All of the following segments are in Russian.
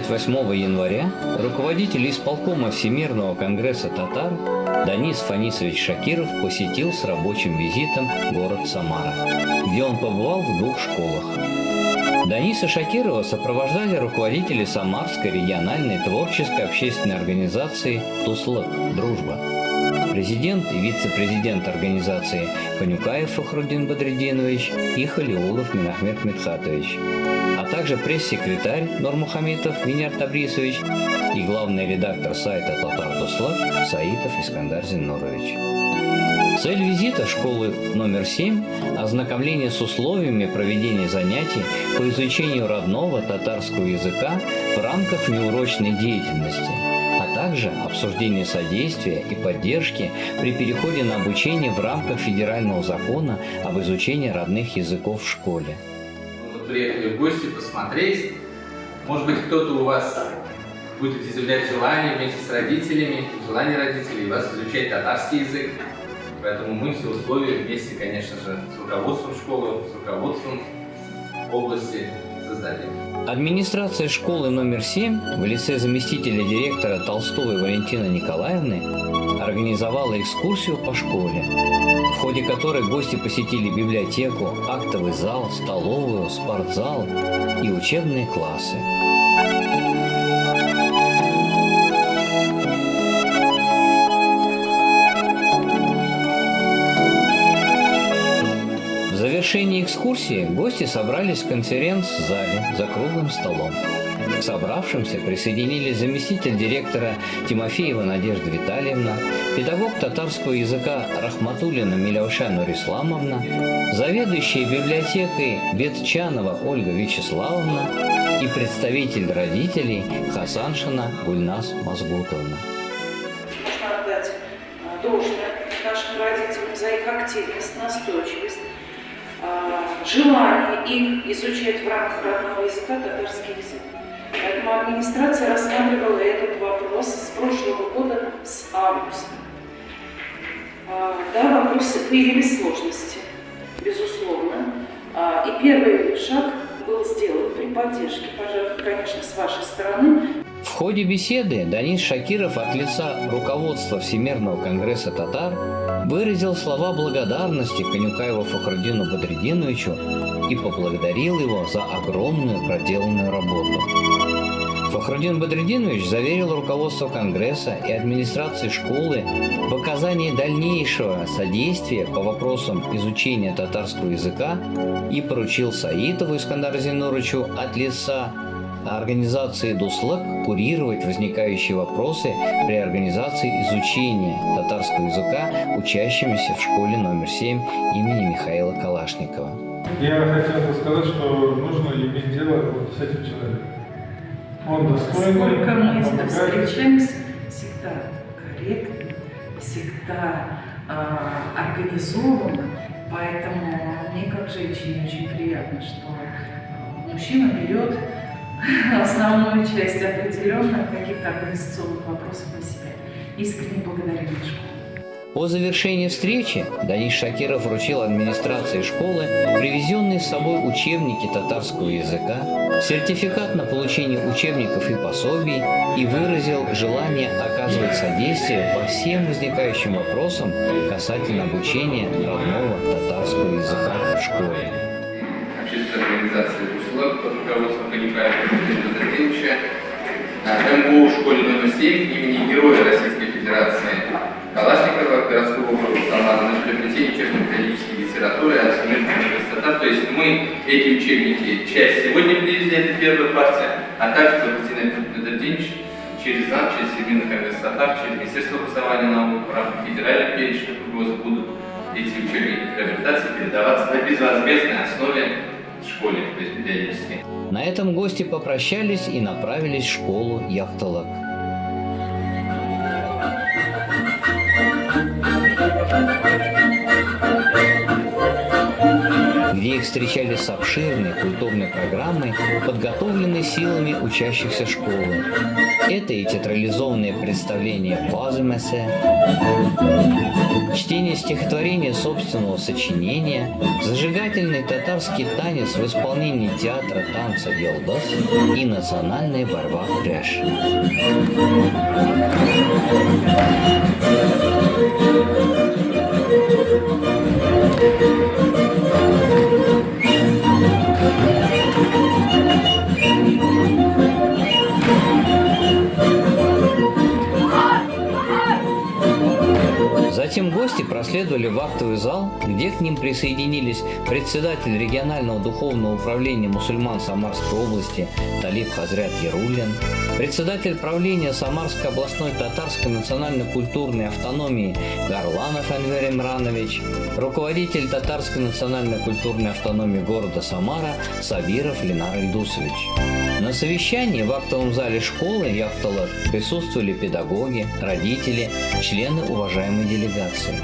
28 января руководитель исполкома Всемирного конгресса татар Данис Фанисович Шакиров посетил с рабочим визитом город Самара, где он побывал в 2 школах. Даниса Шакирова сопровождали руководители Самарской региональной творческой общественной организации «Туслык. Дружба», президент и вице-президент организации Панюкаев Фахрудин Бадрединович и Халиулов Минахмед Медхатович, а также пресс-секретарь Нурмухамитов Винер Табрисович и главный редактор сайта «Татар Туслык» Саитов Искандар Зиннурович. Цель визита школы номер 7 – ознакомление с условиями проведения занятий по изучению родного татарского языка в рамках внеурочной деятельности, а также обсуждение содействия и поддержки при переходе на обучение в рамках федерального закона об изучении родных языков в школе. Мы приехали в гости посмотреть. Может быть, кто-то у вас будет изъявлять желание вместе с родителями, желание родителей вас изучать татарский язык. Поэтому мы все условия вместе, конечно же, с руководством школы, с руководством области создадим. Администрация школы номер 7 в лице заместителя директора Толстовой Валентины Николаевны организовала экскурсию по школе, в ходе которой гости посетили библиотеку, актовый зал, столовую, спортзал и учебные классы. В завершении экскурсии гости собрались в конференц-зале за круглым столом. К собравшимся присоединились заместитель директора Тимофеева Надежда Витальевна, педагог татарского языка Рахматуллина Миляуша Нурисламовна, заведующая библиотекой Ветчанова Ольга Вячеславовна и представитель родителей Хасаншина Гульнас Мазгутовна. Нужно отдать должное нашим родителям за их активность, настойчивость, желание их изучать в рамках родного языка татарский язык. Поэтому администрация рассматривала этот вопрос с прошлого года, с августа. Да, вопросы появились сложности, безусловно. И первый шаг был сделан при поддержке, пожалуйста, конечно, с вашей стороны. В ходе беседы Данис Шакиров от лица руководства Всемирного конгресса татар выразил слова благодарности Панюкаеву Фахрудину Бадрединовичу и поблагодарил его за огромную проделанную работу. Фахрудин Бадрединович заверил руководство Конгресса и администрации школы в оказании дальнейшего содействия по вопросам изучения татарского языка и поручил Саитову Искандару Зиннуровичу от лица организации «Туслык» курировать возникающие вопросы при организации изучения татарского языка учащимися в школе номер 7 имени Михаила Калашникова. Я хотел бы сказать, что нужно иметь дело вот с этим человеком. Он достойный, сколько мы он помогает. встречаемся, всегда корректно, всегда организованно, поэтому мне как женщине очень приятно, что мужчина берет основную часть определенно каких-то организационных вопросов на себя. Искренне благодарю школу. По завершении встречи Данис Шакиров вручил администрации школы привезенные с собой учебники татарского языка, сертификат на получение учебников и пособий и выразил желание оказывать содействие по всем возникающим вопросам касательно обучения родного татарского языка в школе. Общественная организация «Туслык» под руководством Панюкаева Бадрединовича, МГУ в школе номер 7 имени Героя Российской Федерации Калашникова городского округа Самара на приобретение учебно-методической литературы от Всемирного конгресса татар. То есть мы эти учебники, часть сегодня привезли, это первая партия, а также через ЗАН, через Всемирный конгресс татар, через Министерство образования и науки в рамках федерального перечня будут эти учебники приобретаться и передаваться на безвозмездной основе в школе, то есть периодически. На этом гости попрощались и направились в школу Яхталык. Где их встречали с обширной культурной программой, подготовленной силами учащихся школы. Это и театрализованные представления Пазымесе, чтение стихотворения собственного сочинения, зажигательный татарский танец в исполнении театра танца «Йолдос» и национальная борьба «Пряж». Затем гости проследовали в актовый зал, где к ним присоединились председатель регионального духовного управления мусульман Самарской области Талиб Хазрят Яруллин, председатель правления Самарской областной татарской национально-культурной автономии Гарланов Энвер Имранович, руководитель татарской национально-культурной автономии города Самара Сабиров Ленар Ильдусович. На совещании в актовом зале школы Яхталык присутствовали педагоги, родители, члены уважаемой делегации.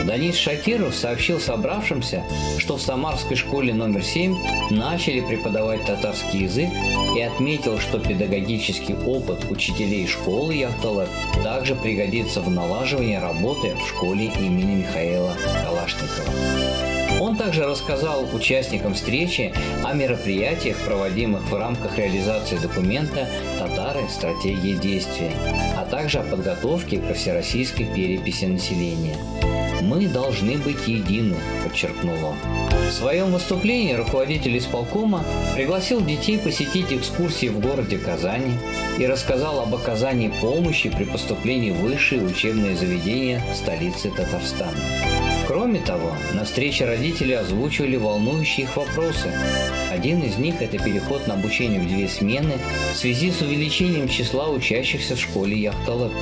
Данис Шакиров сообщил собравшимся, что в Самарской школе номер 7 начали преподавать татарский язык и отметил, что педагогический опыт учителей школы Яхталык также пригодится в налаживании работы в школе имени Михаила Калашникова. Он также рассказал участникам встречи о мероприятиях, проводимых в рамках реализации документа «Татары. Стратегия действия», а также о подготовке ко всероссийской переписи населения. «Мы должны быть едины», – подчеркнул он. В своем выступлении руководитель исполкома пригласил детей посетить экскурсии в городе Казани и рассказал об оказании помощи при поступлении в высшие учебные заведения столицы Татарстана. Кроме того, на встрече родители озвучивали волнующие их вопросы. Один из них – это переход на обучение в 2 смены в связи с увеличением числа учащихся в школе Яхталык.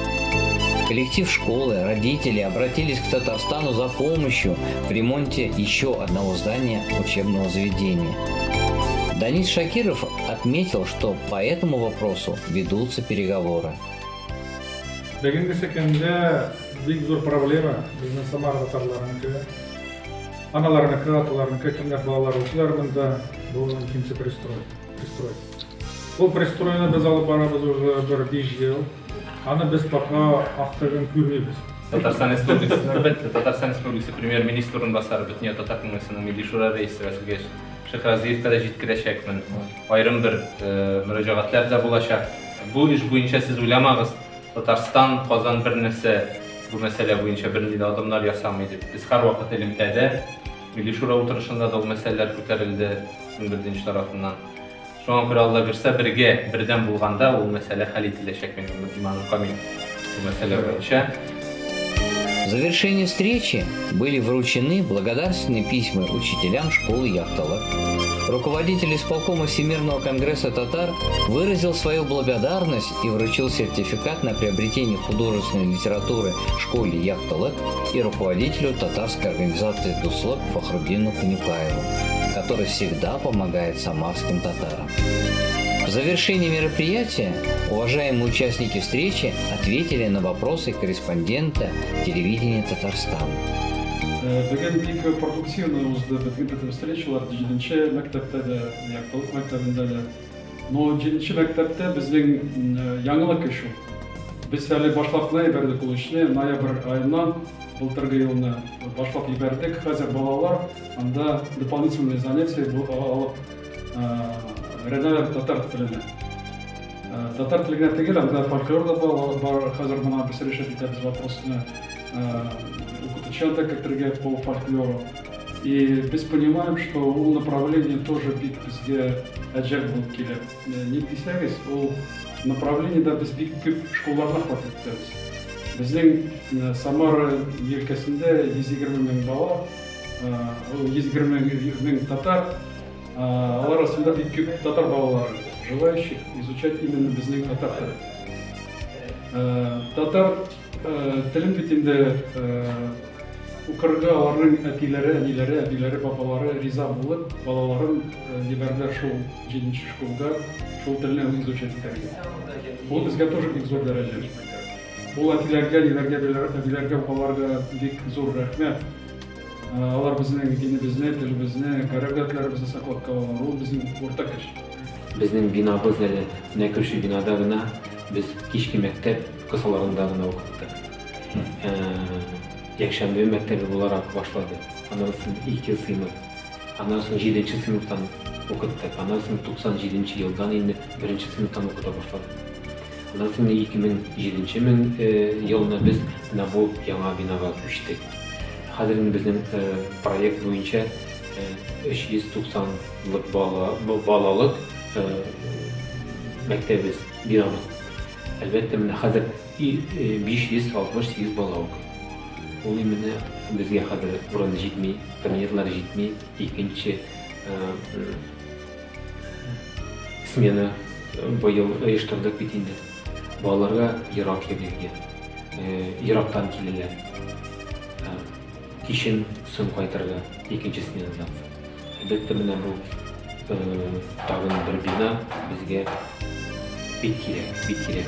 Коллектив школы, родители обратились к Татарстану за помощью в ремонте еще одного здания учебного заведения. Данис Шакиров отметил, что по этому вопросу ведутся переговоры. Бик зор проблема біздің Самар татарларынікі, аналарынікі, аталарынікі, кімдер балалар оқуларында бұл кемсе пристрой. Бұл пристройны біз алып барабыз уже бір 5 жыл, аны біз пока ақтығын көрмейбіз. Татарстан Республикасы премьер-министр орынбасары Бүтіне татар кеңесінің Милли шура рейсі Василгеш Шехразиевқа да жеткірешекпін. Айрым бір мөрәҗәгатьләр дә булачак. Бу эш буенча сез уйламагыз, Татарстан, Казан бер нәрсә bu mesele boyunca bir adımlar yasamıydı. Biz her vakit elimizde Milli Şura oturuşunda da bu meseleler ko'tarildi bildirdiğiniz tarafından. Şu an Allah birse birden bulganda o mesele hal edilecek benim imanım kamil bu mesele boyunca. В завершении встречи были вручены благодарственные письма учителям школы Яхталык. Руководитель исполкома Всемирного конгресса татар выразил свою благодарность и вручил сертификат на приобретение художественной литературы школе Яхталык и руководителю татарской организации Дуслык Фахруддину Кунипаеву, который всегда помогает самарским татарам. В завершении мероприятия уважаемые участники встречи ответили на вопросы корреспондента телевидения Татарстана. Бүгін бик продуктивный узды бүткін встречалар 7-ші мәктәптә дә, Яктылык мәктәбендә дә. Но 7-ші мәктәптә безнең яңалык эшу. Без әле башлап ебәрдек ул эшне, ноябрь аеннан былтыргы елны башлап ебәрдек. Хәзер балалар анда дополнительные занятия алып рәнәләр татар теленә. Татар теленә түгел, анда фольклор да бар. Хәзер моны без решать итәбез вопросны. Укытучан кәктерергә по фольклору. И без понимаем, что ул направление тоже бик безгә әҗәл булып килә. Ник дисәгез, ул направление да без бик күп школаларда хватит итәбез. Безнең Самара өлкәсендә 120 мең бала, 120 мең татар, алар арасында бик күп татар балалары, желающих изучать именно безнең татар телен. Татар телен бит инде укырга аларның әтиләре, әниләре, бабалары риза булып, балаларын ебәрделәр шул 7-нче школга, шул телне изучать итәргә. Бу безгә тоже бик зур дәрәҗә. Бу әтиләргә, әниләргә, балаларга бик зур рәхмәт. Алар безнең динебезне, телебезне, гарәгәтләребезне саклап калалар. Ул безнең уртак эш. Безнең бинабыз әле нәкүши бинада гына biz kişki mektep kısalarında okuttuk. Якшәмбе мәктәбе буларак башлады. Аннан соң 2 ел сыймады. Аннан соң 7-нче сыйныфтан укыттык. Аннан соң 97 елдан инде 1-нче сыйныфтан укыта башлады. Аннан соң 2007 елына біз менә бу яңа бинага күчтек. Хәзер безнең проект буенча 390 балалык мәктәбез бинамыз. Әлбәттә, менә хәзер 568 бала укый. Ул именно безгә хәзер урын җитми, кабинетлар җитми, икенче смена быел оештырдык бит инде. Балаларга ерак йөргәнгә, ерактан киләләр. Кичен соң кайтырга икенче сменадан. Әлбәттә, менә бу тагын бер бина безгә бит кирәк.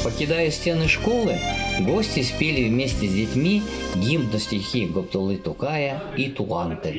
Покидая стены школы, гости спели вместе с детьми гимн на стихи Гоптулы Тукая и Туган тел.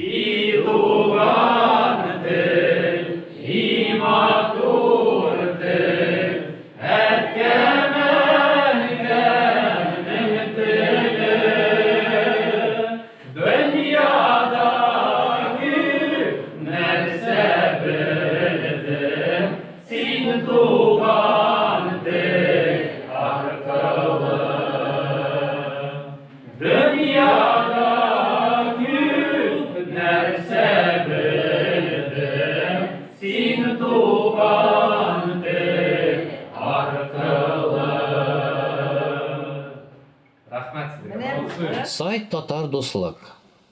Сайт «Татар Дуслык».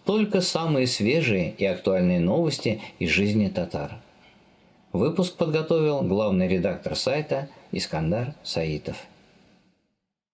Только самые свежие и актуальные новости из жизни татар. Выпуск подготовил главный редактор сайта Искандар Саитов.